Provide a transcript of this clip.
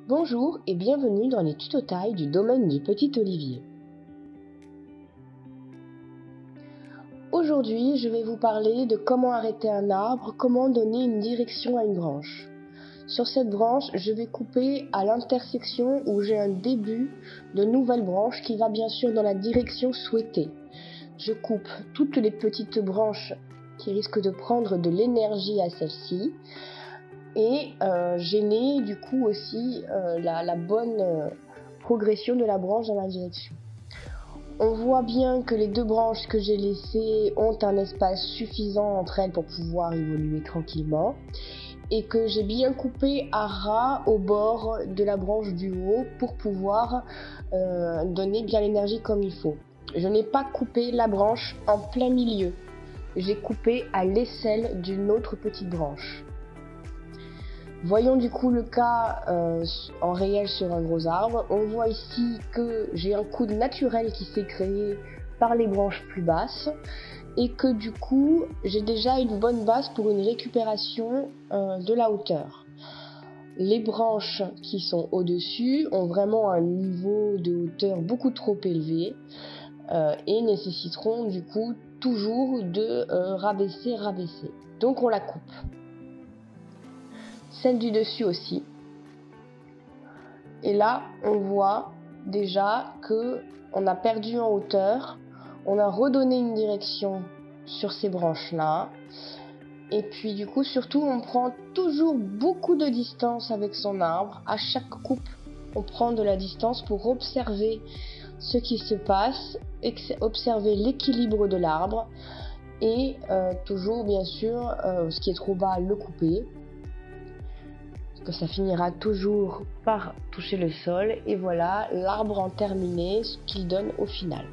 Bonjour et bienvenue dans les tutotailles du domaine du petit olivier. Aujourd'hui, je vais vous parler de comment arrêter un arbre, comment donner une direction à une branche. Sur cette branche, je vais couper à l'intersection où j'ai un début de nouvelle branche qui va bien sûr dans la direction souhaitée. Je coupe toutes les petites branches qui risquent de prendre de l'énergie à celle-ci. Et gêner du coup aussi la bonne progression de la branche dans la direction. On voit bien que les deux branches que j'ai laissées ont un espace suffisant entre elles pour pouvoir évoluer tranquillement et que j'ai bien coupé à ras au bord de la branche du haut pour pouvoir donner bien l'énergie comme il faut. Je n'ai pas coupé la branche en plein milieu, j'ai coupé à l'aisselle d'une autre petite branche. Voyons du coup le cas en réel sur un gros arbre. On voit ici que j'ai un coude naturel qui s'est créé par les branches plus basses et que du coup j'ai déjà une bonne base pour une récupération de la hauteur. Les branches qui sont au-dessus ont vraiment un niveau de hauteur beaucoup trop élevé et nécessiteront du coup toujours de rabaisser. Donc on la coupe. Celle du dessus aussi. Et là, on voit déjà que on a perdu en hauteur, on a redonné une direction sur ces branches-là. Et puis du coup, surtout, on prend toujours beaucoup de distance avec son arbre. À chaque coupe, on prend de la distance pour observer ce qui se passe, observer l'équilibre de l'arbre et toujours, bien sûr, ce qui est trop bas, le couper. Que ça finira toujours par toucher le sol et voilà l'arbre en terminé, ce qu'il donne au final.